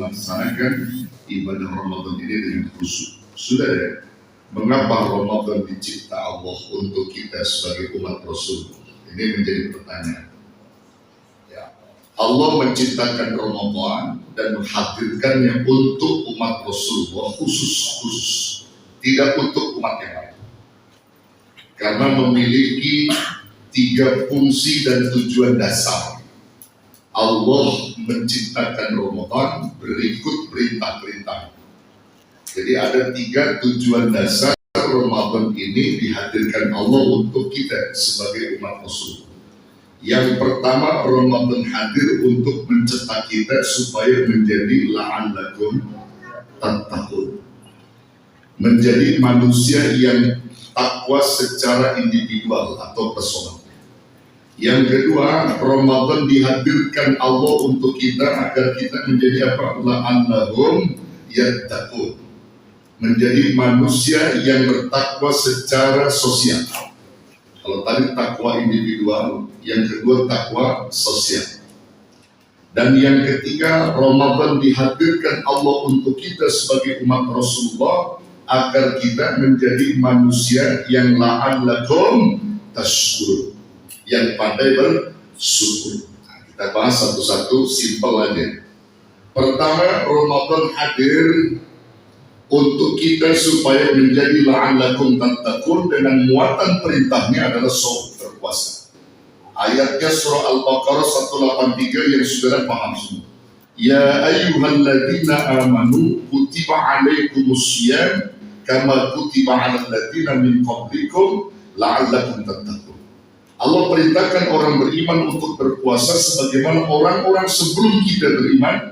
melaksanakan ibadah Ramadan ini dengan khusyuk. Sudah ya? Mengapa Ramadan dicipta Allah untuk kita sebagai umat Rasul? Ini menjadi pertanyaan. Ya. Allah menciptakan Ramadan dan menghadirkannya untuk umat Rasulullah khusus, tidak untuk umat yang lain. Karena memiliki 3 fungsi dan tujuan dasar. Allah menciptakan Ramadan berikut perintah-perintah. Jadi ada 3 tujuan dasar Ramadan ini dihadirkan Allah untuk kita sebagai umat Rasul. Yang pertama, Ramadan hadir untuk mencetak kita supaya menjadi la'allakum tattaqun. Menjadi manusia yang takwa secara individual atau personal. Yang kedua, Ramadan dihadirkan Allah untuk kita agar kita menjadi apa? La'allahum yattaqun. Menjadi manusia yang bertakwa secara sosial. Kalau tadi takwa individual, yang kedua takwa sosial. Dan yang ketiga, Ramadan dihadirkan Allah untuk kita sebagai umat Rasulullah agar kita menjadi manusia yang la'allakum tashkurun, yang pandai bersyukur. Nah, kita bahas satu-satu, simpel aja. Pertama, Ramadan hadir untuk kita supaya menjadi la'allakum tattaqun, dengan muatan perintahnya adalah shaum, berpuasa. Ayatnya surah Al-Baqarah 183 yang saudara paham semua. Ya ayyuhalladzina amanu kutiba alaikumussyiyam kama kutiba 'alal ladzina min qablikum la'allakum tattaqun. Allah perintahkan orang beriman untuk berpuasa sebagaimana orang-orang sebelum kita beriman,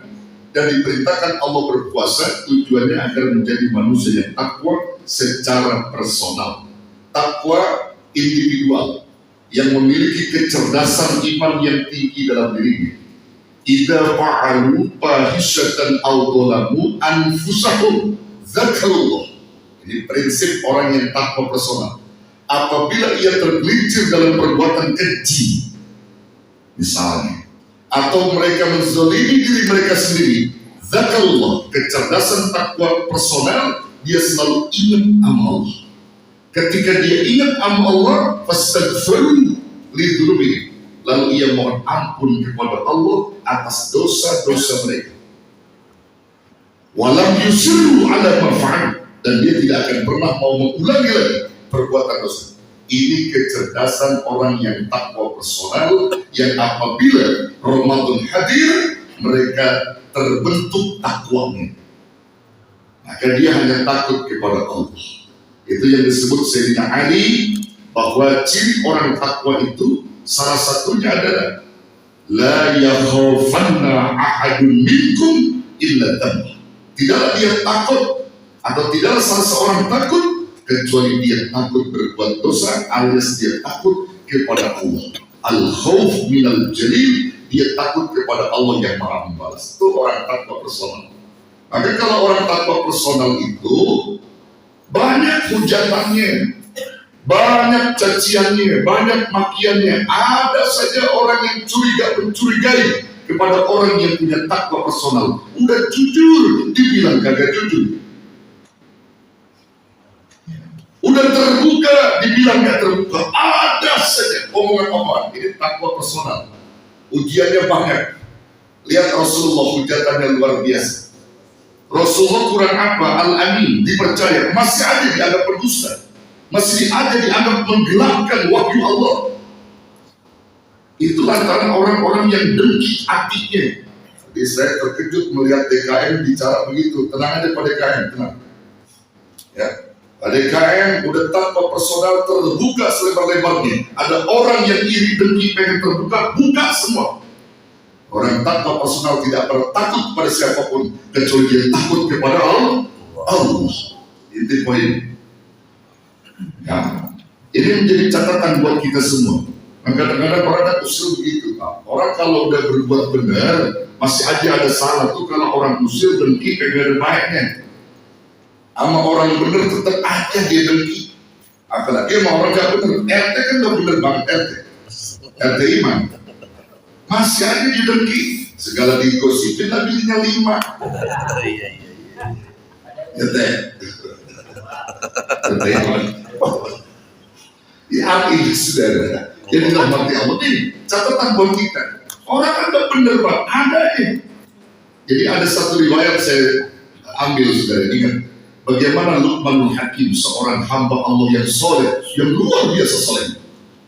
dan diperintahkan Allah berpuasa tujuannya agar menjadi manusia yang takwa secara personal, takwa individual, yang memiliki kecerdasan iman yang tinggi dalam dirinya. Idza fa'alu fahisyatan aw dhalamu anfusahum dzakarullah. Ini prinsip orang yang takwa personal. Apabila ia tergelincir dalam perbuatan keji, misalnya, atau mereka menzalimi diri mereka sendiri, dzakarullah, kecerdasan takwa personal, dia selalu ingat sama Allah. Ketika dia ingat sama Allah, fastaghfiru lidzunubihim, lalu ia mohon ampun kepada Allah atas dosa-dosa mereka. Walam yusirru ala ma fa'alu, dan dia tidak akan pernah mau mengulangi lagi perbuatan dosa. Ini kecerdasan orang yang takwa personal, yang apabila Ramadan hadir, mereka terbentuk takwanya. Maka dia hanya takut kepada Allah. Itu yang disebut Sayyidina Ali, bahwa ciri orang takwa itu salah satunya adalah la yakhafanna ahadun minkum illa dhanba. Tidaklah dia takut, atau tidaklah salah seorang takut kecuali dia takut berbuat dosa, alias dia takut kepada Allah. Al-khawf minal jalil, dia takut kepada Allah yang maha membalas. Itu orang takwa personal. Maka kalau orang takwa personal itu banyak hujatannya, banyak caciannya, banyak makiannya. Ada saja orang yang mencurigai kepada orang yang punya takwa personal. Udah jujur, dibilang kagak jujur. Udah terbuka, dibilang gak terbuka. Ada saja omongan-omongan. Ini takwa personal. Ujiannya banyak. Lihat Rasulullah, hujatannya luar biasa. Rasulullah kurang apa? Al-Amin, dipercaya. Masih ada dianggap pendusta. Masih ada dianggap menggelapkan wahyu Allah. Itu lantaran orang-orang yang dengki hatinya. Jadi saya terkejut melihat DKM bicara begitu. Tenang aja Pak DKM, tenang. Ya. DKM udah tanpa personal terbuka selebar-lebarnya. Ada orang yang iri dengki pengen terbuka, buka semua. Orang tanpa personal tidak pernah takut pada siapapun kecuali dia takut kepada Allah. Itu poin. Ya. Ini menjadi catatan buat kita semua. Kadang-kadang orang kan usil begitu. Orang kalau udah berbuat benar masih aja ada salah tuh. Kalau orang usil dengki pengen ada baiknya. Sama orang bener tetap aja dia dengki. Apalagi sama orang gak bener. RT kan udah bener banget RT. RT iman. Masih aja dia dengki. segala digosipin Nabi-nya 5. Ya teh. Ya artinya saudara. Jadi rahmati Allah ini catatan buat kita. Orang kan gak bener Pak, ada ya. Jadi ada satu riwayat saya ambil saudara, ingat bagaimana Luqmanul Hakim, seorang hamba Allah yang soleh, yang luar biasa soleh,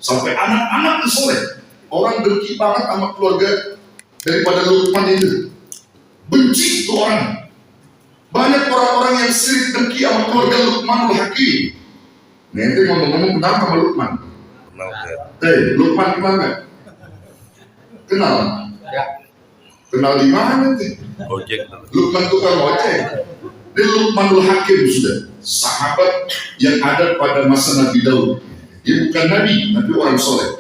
sampai anak-anaknya soleh. Orang dengki banget sama keluarga daripada Luqman itu, benci itu orang. Banyak orang-orang yang sirik dengki sama keluarga Luqmanul Hakim. Nanti ngomong-ngomong kenal sama Luqman. Luqman kenal nggak? Kenal? Ya. Kenal di mana sih? Ojek. Luqman tukang ojek. Ini Luqmanul Hakim sudah sahabat yang ada pada masa Nabi Daud. Dia bukan nabi, tapi orang soleh.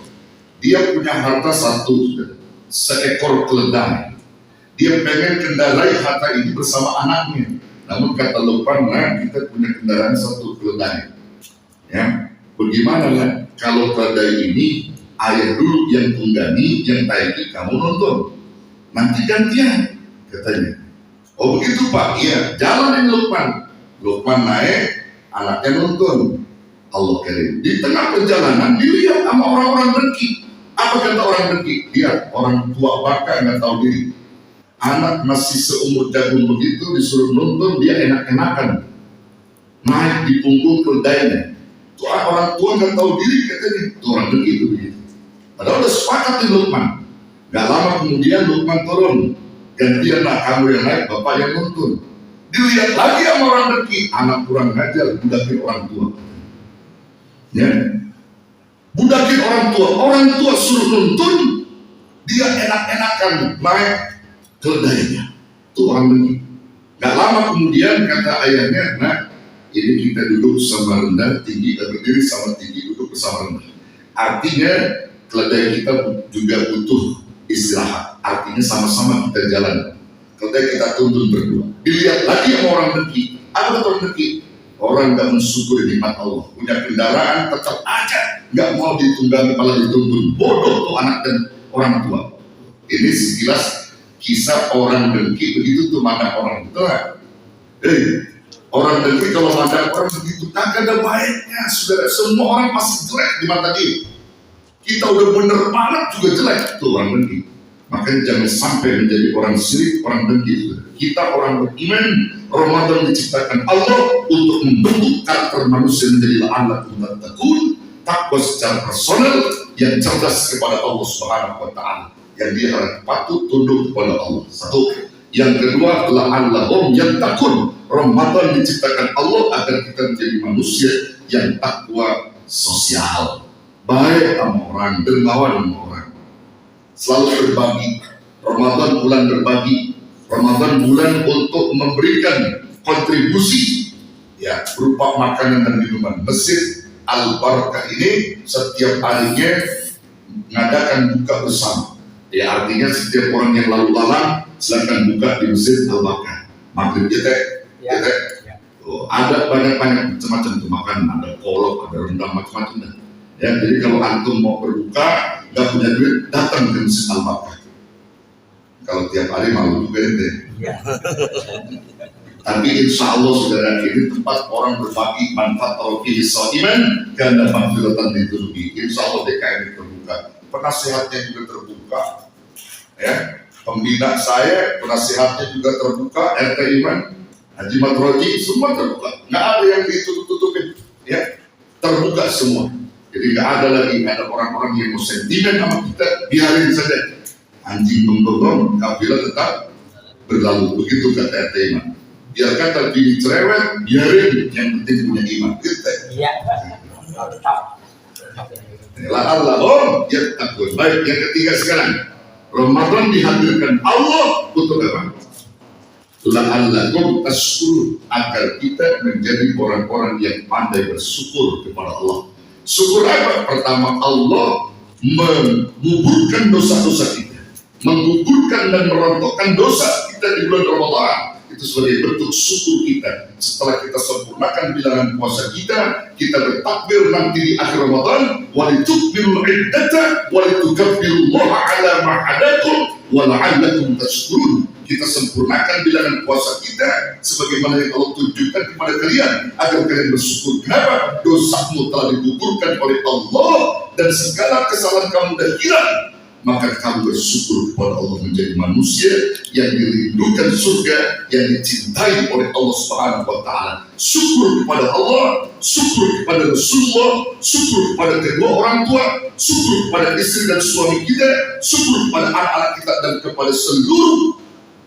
Dia punya harta satu, seekor keledai. Dia pengen kendarai harta ini bersama anaknya. Namun kata Luqman, nah kita punya kendaraan satu keledai. Ya, bagaimana lah kalau keledai ini ayah dulu yang tunggangi, yang taiki kamu nonton. Nanti gantian, katanya. Oh begitu Pak, iya, jalanin Luqman. Luqman naik, anaknya nonton. Allah karim. Di tengah perjalanan dilihat sama orang-orang dengki. Apa kata orang dengki? Lihat orang tua baka nggak tahu diri. Anak masih seumur jagung begitu disuruh nonton, dia enak-enakan naik di punggung keledainya. Tuh orang tua nggak tahu diri katanya. Tuh orang dengki itu begitu. Padahal udah sepakat di Luqman. Gak lama kemudian Luqman turun, gantianlah kamu yang naik, bapak yang nuntun. Dilihat lagi sama orang dengki, anak kurang ngajar, budakin orang tua. Ya, budakin orang tua suruh nuntun, dia enak-enakan naik keledainya. Itu orang dengki. Gak lama kemudian kata ayahnya, nah ini kita duduk sama rendah, tinggi, berdiri sama tinggi, duduk bersama rendah. Artinya keledai kita juga butuh istirahat, artinya sama-sama kita jalan. Keledai kita tuntun berdua. Dilihat lagi sama orang dengki. Apa kata orang dengki? Orang gak mensyukuri nikmat Allah. Punya kendaraan tetap aja gak mau ditunggangi, malah dituntun. Bodoh tuh anak dan orang tua. Ini sekilas kisah orang dengki begitu tuh mana orang tua. Orang dengki kalau ada orang begitu kagak ada baiknya, saudara. Semua orang pasti jelek di mata dia. Kita udah bener banget juga jelek tuh orang dengki. Makanya jangan sampai menjadi orang syirik, orang dengki. Kita orang beriman, Ramadan diciptakan Allah untuk membentuk karakter manusia menjadi la'allakum tattaqun, takwa secara personal yang cerdas kepada Allah Subhanahu wa taala, yang dia harus patuh tunduk kepada Allah. Satu. Yang kedua, la'allahum yattaqun. Ramadan diciptakan Allah agar kita menjadi manusia yang takwa sosial. Baik sama orang, dermawan sama orang, selalu berbagi. Ramadan bulan berbagi, Ramadan bulan untuk memberikan kontribusi ya berupa makanan dan minuman. Masjid Al-Barakah ini setiap harinya mengadakan buka bersama. Ya artinya setiap orang yang lalu lalang silakan buka di Masjid Al-Barakah. Maghrib ya teh. Oh, ada banyak-banyak macam-macam tuh makanan, ada kolok, ada rendang, macam-macam. Ya, jadi kalau antum mau berbuka, nggak punya duit, datang ke Masjid Al-Barakah. Kalau tiap hari malu juga deh. Tapi insya Allah saudara, ini tempat orang berbagi manfaat tauhid iman dan maghfiratan lidzunub. Insya Allah DKM terbuka, penasihatnya juga terbuka. Ya, pembina saya, penasihatnya juga terbuka, RT Iman, Haji Matroji, semua terbuka. Nggak ada yang ditutup-tutupin. Ya, terbuka semua. Jadi nggak ada lagi ada orang-orang yang mau sentimen sama kita, biarin saja. Anjing memborong, kafilah tetap berlalu. Begitu kata RT Iman. Biar kata bini cerewet, biarin, yang penting punya iman. Gitu. Iya. La'allahum yattaqun. Baik, yang ketiga sekarang, Ramadan dihadirkan Allah untuk apa? La'allahum tashkurun, agar kita menjadi orang-orang yang pandai bersyukur kepada Allah. Syukur apa? Pertama, Allah menguburkan dosa-dosa kita, menguburkan dan merontokkan dosa kita di bulan Ramadan. itu sebagai bentuk syukur kita. Setelah kita sempurnakan bilangan puasa kita bertakbir nanti di akhir Ramadan, walitukmilul iddata walitukabbirullaha ala ma hadakum wa la'allakum tashkurun. Kita sempurnakan bilangan puasa kita sebagaimana yang Allah tunjukkan kepada kalian agar kalian bersyukur. Kenapa? Dosamu telah digugurkan oleh Allah dan segala kesalahan kamu dah hilang. Maka kamu bersyukur kepada Allah menjadi manusia yang dirindukan surga, yang dicintai oleh Allah Subhanahu wa Ta'ala. Syukur kepada Allah, syukur kepada Rasulullah, syukur kepada kedua orang tua, syukur kepada istri dan suami kita, syukur kepada anak-anak kita dan kepada seluruh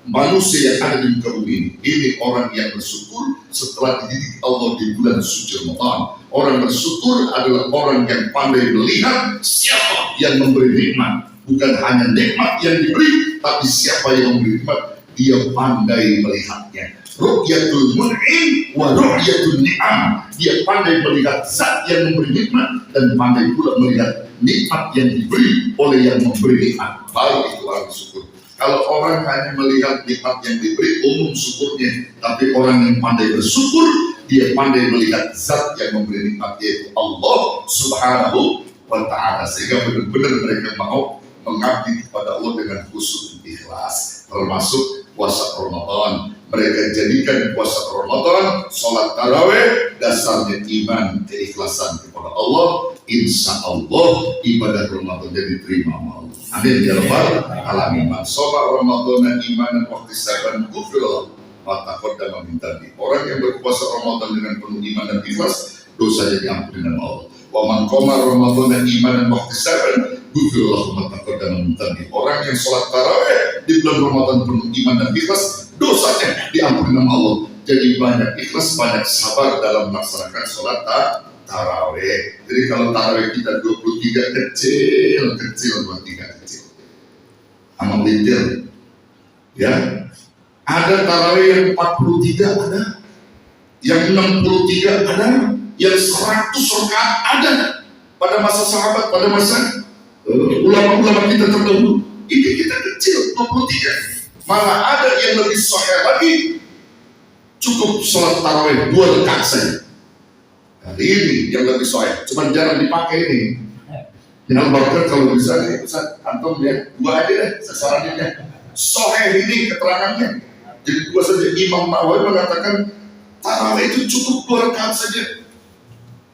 manusia yang ada di muka bumi ini. Ini orang yang bersyukur setelah dididik Allah di bulan suci Ramadan. Orang bersyukur adalah orang yang pandai melihat siapa yang memberi nikmat. Bukan hanya nikmat yang diberi, tapi siapa yang memberi nikmat, dia pandai melihatnya. Ru'yatul mun'im wa ru'yatul ni'am. Dia pandai melihat zat yang memberi nikmat dan pandai pula melihat nikmat yang diberi oleh yang memberi nikmat. Baru itu orang bersyukur. Kalau orang hanya melihat nikmat yang diberi, umum syukurnya. Tapi orang yang pandai bersyukur, dia pandai melihat zat yang memberi nikmat, yaitu Allah Subhanahu wa Ta'ala. Sehingga benar-benar mereka mau mengabdi kepada Allah dengan khusyuk dan ikhlas, termasuk puasa Ramadan. Mereka jadikan puasa Ramadan, sholat taraweh, dasarnya iman, keikhlasan kepada Allah. Insya Allah ibadah Ramadan diterima Allah. Amin ya rabbal alamin. Man shoma Ramadan imanan wa ihtisaban ghufira ma taqaddama min dhanbi. Orang yang berpuasa Ramadan dengan penuh iman dan ikhlas, dosanya diampuni oleh Allah. Wa man qama Ramadan imanan wa ihtisaban ghufira ma taqaddama min dhanbi. Orang yang sholat tarawih di bulan Ramadan penuh iman dan ikhlas, dosanya diampuni oleh Allah. Jadi banyak ikhlas, banyak sabar dalam melaksanakan sholat tarawih. Jadi kalau tarawih kita 23 kecil 23 kecil. Amal bintil. Ya. Ada tarawih yang 43 ada. Yang 63 ada. Yang 100 rakaat ada. Pada masa sahabat, pada masa ulama-ulama kita terdahulu. Ini kita kecil 23. Malah ada yang lebih sahih lagi. Cukup sholat tarawih 2 rakaat saja. Hari ini yang lebih sahih, cuma jarang dipakai ini. Yang barokah kalau bisa nih, Ustaz antum ya, 2 aja deh, sasarannya. Sahih ini keterangannya. Jadi 2 saja. Imam Nawawi mengatakan tarawih itu cukup 2 rakaat saja.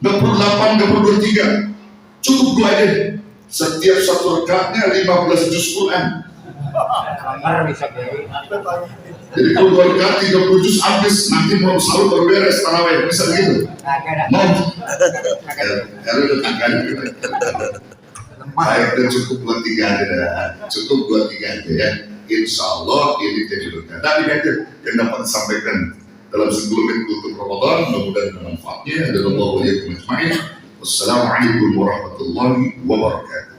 Nggak perlu 8, nggak perlu 23. Cukup 2 aja. Setiap 1 rakaatnya 15 juz Quran. Jadi kalau 2 rakaat 30 juz habis, nanti mau sahur baru beres tarawih, bisa begitu? Mau? Baik, dan cukup 23 aja, cukup 23 aja ya. Insya Allah ini jadi berkah. Dan ini aja yang dapat disampaikan dalam sebelum kultur Ramadan. Mudah-mudahan bermanfaatnya. Dan Allah wa'alaikum ajma'in. Wassalamualaikum warahmatullahi wabarakatuh.